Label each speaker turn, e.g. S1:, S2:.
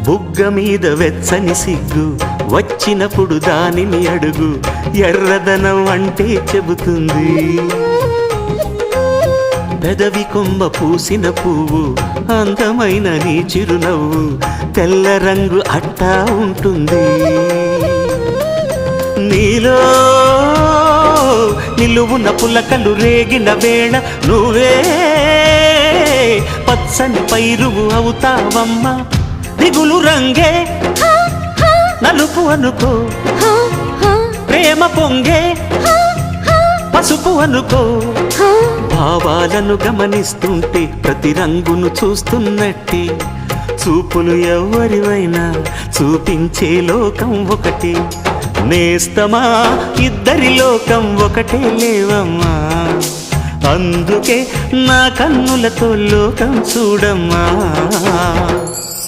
S1: బుగ్గ మీద వెచ్చని సిగ్గు వచ్చినప్పుడు దానిని అడుగు, ఎర్రదనం అంటే చెబుతుంది. పెదవి కొమ్మ పూసిన పువ్వు అందమైన నీ చిరునవ్వు, తెల్ల రంగు అట్టా ఉంటుంది. నీలో నిలువున పులకలు రేగిన వేళ నువ్వే పచ్చని పైరువు అవుతావమ్మా. దిగులు రంగే నలుపు అనుకో, ప్రేమ పొంగే పసుపు అనుకో. భావాలను గమనిస్తుంటే ప్రతి రంగును చూస్తున్నట్టే, చూపులు ఎవరివైనా చూపించే లోకం ఒకటి. నేస్తమా ఇద్దరి లోకం ఒకటే లేవమ్మా, అందుకే నా కన్నులతో లోకం చూడమ్మా.